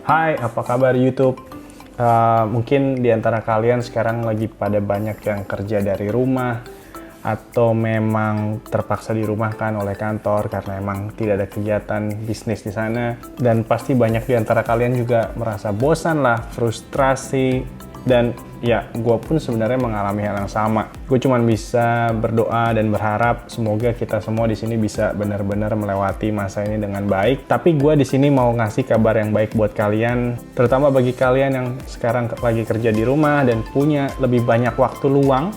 Hai, apa kabar YouTube? Mungkin di antara kalian sekarang lagi pada banyak yang kerja dari rumah atau memang terpaksa dirumahkan oleh kantor karena emang tidak ada kegiatan bisnis di sana. Dan pasti banyak di antara kalian juga merasa bosan lah, frustrasi, dan ya, gue pun sebenarnya mengalami hal yang sama. Gue cuma bisa berdoa dan berharap semoga kita semua di sini bisa benar-benar melewati masa ini dengan baik. Tapi gue di sini mau ngasih kabar yang baik buat kalian, terutama bagi kalian yang sekarang lagi kerja di rumah dan punya lebih banyak waktu luang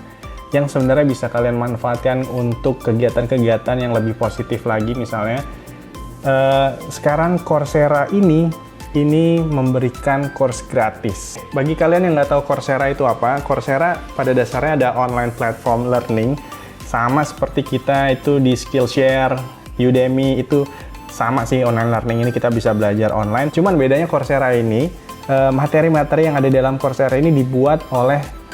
yang sebenarnya bisa kalian manfaatkan untuk kegiatan-kegiatan yang lebih positif lagi. Misalnya, sekarang Coursera ini memberikan course gratis. Bagi kalian yang nggak tahu Coursera itu apa, Coursera pada dasarnya ada online platform learning, sama seperti kita itu di Skillshare, Udemy, itu sama sih online learning ini, kita bisa belajar online. Cuman bedanya Coursera ini, materi-materi yang ada dalam Coursera ini dibuat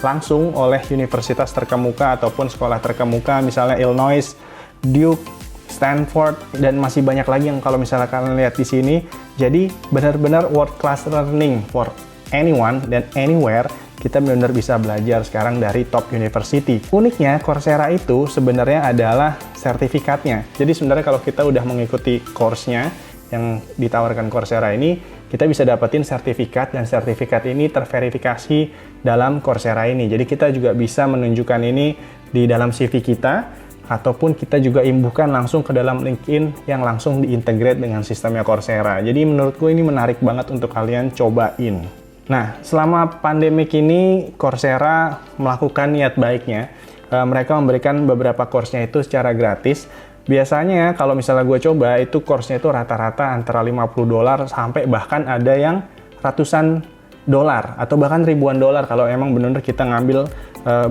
langsung oleh universitas terkemuka ataupun sekolah terkemuka, misalnya Illinois, Duke, Stanford, dan masih banyak lagi yang kalau misalnya kalian lihat di sini. Jadi benar-benar world class learning for anyone dan anywhere. Kita benar-benar bisa belajar sekarang dari top university. Uniknya Coursera itu sebenarnya adalah sertifikatnya. Jadi sebenarnya kalau kita udah mengikuti course-nya yang ditawarkan Coursera ini, kita bisa dapetin sertifikat, dan sertifikat ini terverifikasi dalam Coursera ini. Jadi kita juga bisa menunjukkan ini di dalam CV kita, ataupun kita juga imbuhkan langsung ke dalam LinkedIn yang langsung diintegrate dengan sistemnya Coursera. Jadi menurutku ini menarik banget untuk kalian cobain. Nah, selama pandemik ini Coursera melakukan niat baiknya. Mereka memberikan beberapa course-nya itu secara gratis. Biasanya kalau misalnya gue coba, itu course-nya itu rata-rata antara $50 sampai bahkan ada yang ratusan dolar atau bahkan ribuan dolar kalau emang benar-benar kita ngambil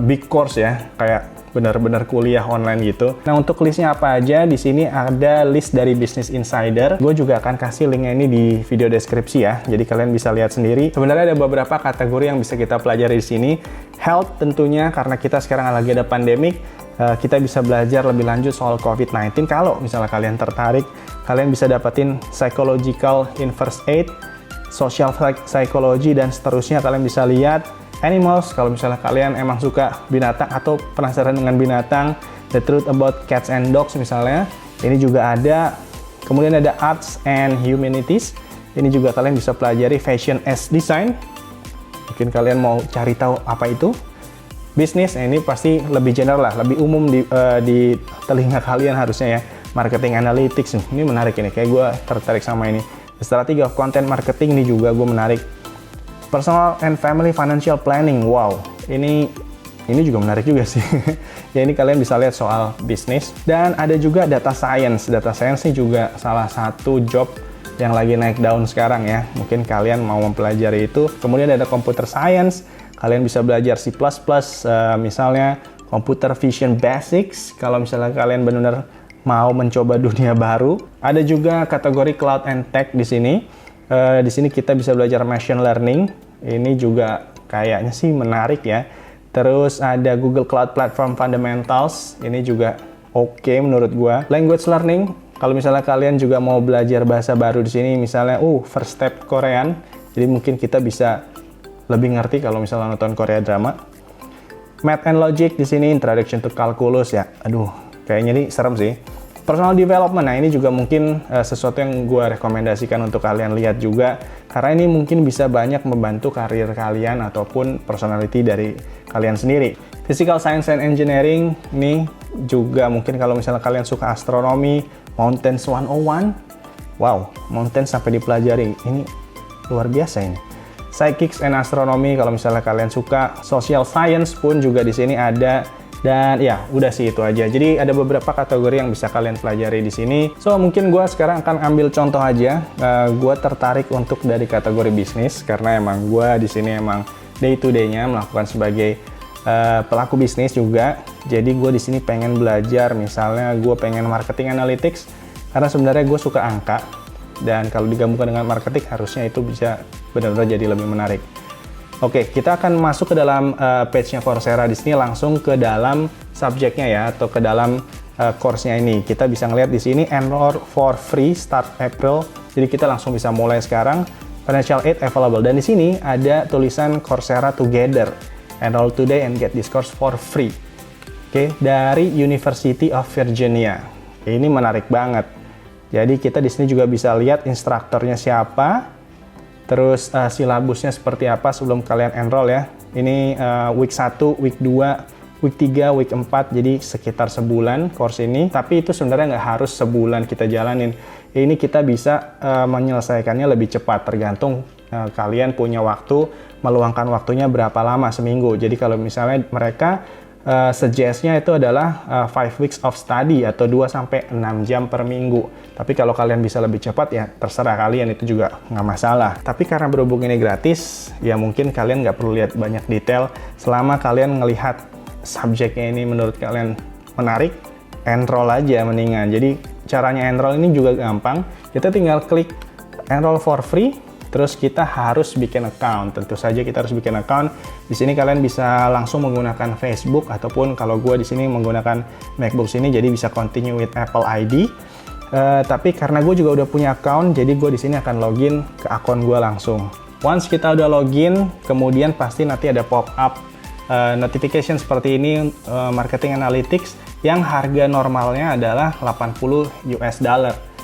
big course ya, kayak benar-benar kuliah online gitu. Nah, untuk listnya apa aja, di sini ada list dari Business Insider. Gue juga akan kasih linknya ini di video deskripsi ya, jadi kalian bisa lihat sendiri. Sebenarnya ada beberapa kategori yang bisa kita pelajari di sini. Health tentunya, karena kita sekarang lagi ada pandemik, kita bisa belajar lebih lanjut soal COVID-19. Kalau misalnya kalian tertarik, kalian bisa dapetin Psychological in First Aid, Social Psychology, dan seterusnya. Kalian bisa lihat Animals, kalau misalnya kalian emang suka binatang atau penasaran dengan binatang. The Truth About Cats and Dogs misalnya, ini juga ada. Kemudian ada Arts and Humanities, ini juga kalian bisa pelajari. Fashion as Design, mungkin kalian mau cari tahu apa itu. Business, ini pasti lebih general lah, lebih umum di telinga kalian harusnya ya. Marketing Analytics, ini menarik ini, kayak gue tertarik sama ini. The Strategy of Content Marketing, ini juga gue menarik. Personal and Family Financial Planning, wow, ini juga menarik juga sih. Ya, ini kalian bisa lihat soal bisnis. Dan ada juga Data Science. Data Science ini juga salah satu job yang lagi naik daun sekarang ya. Mungkin kalian mau mempelajari itu. Kemudian ada Computer Science, kalian bisa belajar C++, misalnya Computer Vision Basics, kalau misalnya kalian benar-benar mau mencoba dunia baru. Ada juga kategori Cloud and Tech di sini. Di sini kita bisa belajar Machine Learning. Ini juga kayaknya sih menarik ya. Terus ada Google Cloud Platform Fundamentals. Ini juga oke menurut gua. Language Learning. Kalau misalnya kalian juga mau belajar bahasa baru di sini, misalnya First Step Korean. Jadi mungkin kita bisa lebih ngerti kalau misalnya nonton Korea drama. Math and Logic di sini, Introduction to Calculus ya. Aduh, kayaknya ini serem sih. Personal Development, nah ini juga mungkin sesuatu yang gue rekomendasikan untuk kalian lihat juga, karena ini mungkin bisa banyak membantu karir kalian ataupun personality dari kalian sendiri. Physical Science and Engineering, ini juga mungkin kalau misalnya kalian suka astronomi. Mountains 101, wow, mountain sampai dipelajari, ini luar biasa ini. Psychics and Astronomy, kalau misalnya kalian suka. Social Science pun juga di sini ada. Dan ya, udah sih itu aja. Jadi ada beberapa kategori yang bisa kalian pelajari di sini. So, mungkin gue sekarang akan ambil contoh aja. Gue tertarik untuk dari kategori bisnis, karena emang gue di sini emang day to day-nya melakukan sebagai pelaku bisnis juga. Jadi gue di sini pengen belajar, misalnya gue pengen marketing analytics, karena sebenarnya gue suka angka. Dan kalau digabungkan dengan marketing, harusnya itu bisa benar-benar jadi lebih menarik. Oke, kita akan masuk ke dalam page-nya Coursera di sini, langsung ke dalam subjeknya ya, atau ke dalam course-nya ini. Kita bisa ngeliat di sini enroll for free start April. Jadi kita langsung bisa mulai sekarang. financial aid available. Dan di sini ada tulisan Coursera Together. Enroll today and get this course for free. Oke, dari University of Virginia. Ini menarik banget. Jadi kita di sini juga bisa lihat instrukturnya siapa, terus silabusnya seperti apa sebelum kalian enroll ya. Ini week 1, week 2, week 3, week 4, jadi sekitar sebulan course ini. Tapi itu sebenarnya nggak harus sebulan kita jalanin. Ini kita bisa menyelesaikannya lebih cepat, tergantung kalian punya waktu, meluangkan waktunya berapa lama seminggu. Jadi kalau misalnya mereka suggest-nya itu adalah 5 weeks of study atau 2-6 jam per minggu. Tapi kalau kalian bisa lebih cepat ya terserah kalian, itu juga nggak masalah. Tapi karena berhubung ini gratis, ya mungkin kalian nggak perlu lihat banyak detail. Selama kalian ngelihat subjeknya ini menurut kalian menarik, enroll aja mendingan. Jadi caranya enroll ini juga gampang. Kita tinggal klik enroll for free. Terus kita harus bikin account. Tentu saja kita harus bikin account. Di sini kalian bisa langsung menggunakan Facebook ataupun kalau gue di sini menggunakan MacBook sini, jadi bisa continue with Apple ID. Tapi karena gue juga udah punya account, jadi gue di sini akan login ke akun gue langsung. Once kita udah login, kemudian pasti nanti ada pop-up notification seperti ini, marketing analytics, yang harga normalnya adalah 80 US dollar.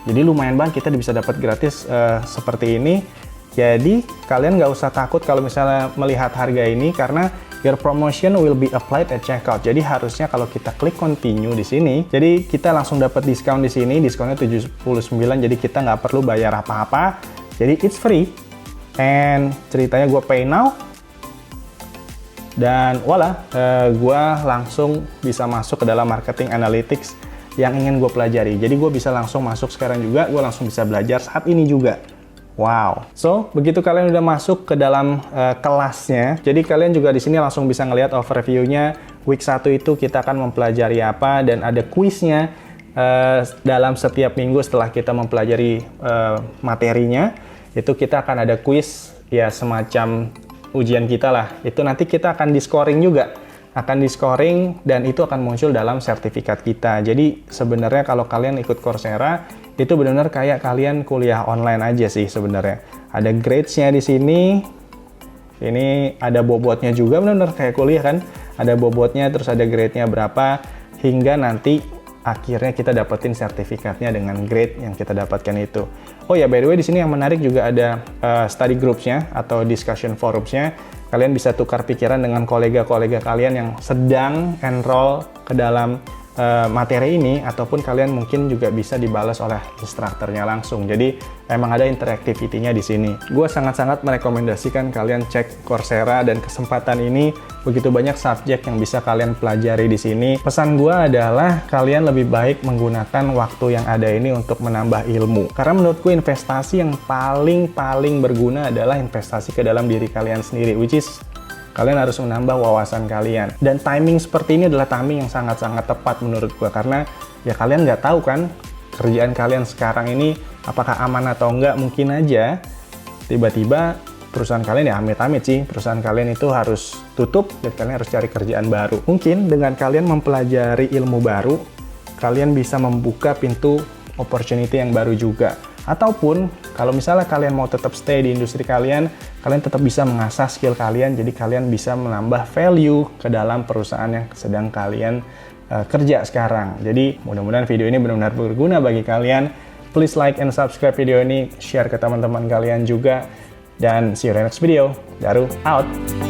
Jadi lumayan banget kita bisa dapat gratis seperti ini. Jadi kalian nggak usah takut kalau misalnya melihat harga ini, karena your promotion will be applied at checkout. Jadi harusnya kalau kita klik continue di sini, jadi kita langsung dapat diskon di sini, diskonnya 79. Jadi kita nggak perlu bayar apa-apa. Jadi it's free. And ceritanya gue pay now. Dan voila, gue langsung bisa masuk ke dalam marketing analytics yang ingin gue pelajari. Jadi gue bisa langsung masuk sekarang juga, gue langsung bisa belajar saat ini juga. Wow. So, begitu kalian udah masuk ke dalam kelasnya, jadi kalian juga di sini langsung bisa ngelihat overview-nya. Week 1 itu kita akan mempelajari apa, dan ada kuisnya dalam setiap minggu setelah kita mempelajari materinya. Itu kita akan ada kuis, ya semacam ujian kita lah. Itu nanti kita akan di-scoring juga. Akan di-scoring dan itu akan muncul dalam sertifikat kita. Jadi sebenarnya kalau kalian ikut Coursera, itu benar-benar kayak kalian kuliah online aja sih sebenarnya. Ada grades-nya di sini. Ini ada bobotnya juga, benar-benar kayak kuliah kan. Ada bobotnya, terus ada grade-nya berapa, hingga nanti akhirnya kita dapetin sertifikatnya dengan grade yang kita dapatkan itu. Oh ya, by the way di sini yang menarik juga ada study groups-nya atau discussion forums-nya. Kalian bisa tukar pikiran dengan kolega-kolega kalian yang sedang enroll ke dalam materi ini, ataupun kalian mungkin juga bisa dibalas oleh instrukturnya langsung. Jadi emang ada interactivity-nya di sini. Gue sangat-sangat merekomendasikan kalian cek Coursera, dan kesempatan ini begitu banyak subjek yang bisa kalian pelajari di sini. Pesan gue adalah kalian lebih baik menggunakan waktu yang ada ini untuk menambah ilmu. Karena menurutku investasi yang paling berguna adalah investasi ke dalam diri kalian sendiri, which is kalian harus menambah wawasan kalian. Dan timing seperti ini adalah timing yang sangat-sangat tepat menurut gue. Karena ya kalian nggak tahu kan kerjaan kalian sekarang ini apakah aman atau enggak. Mungkin aja tiba-tiba perusahaan kalian, ya amit-amit sih, perusahaan kalian itu harus tutup dan kalian harus cari kerjaan baru. Mungkin dengan kalian mempelajari ilmu baru, kalian bisa membuka pintu opportunity yang baru juga. Ataupun kalau misalnya kalian mau tetap stay di industri kalian tetap bisa mengasah skill kalian, jadi kalian bisa menambah value ke dalam perusahaan yang sedang kalian kerja sekarang. Jadi mudah-mudahan video ini benar-benar berguna bagi kalian. Please like and subscribe video ini, share ke teman-teman kalian juga, dan see you in the next video. Daru out!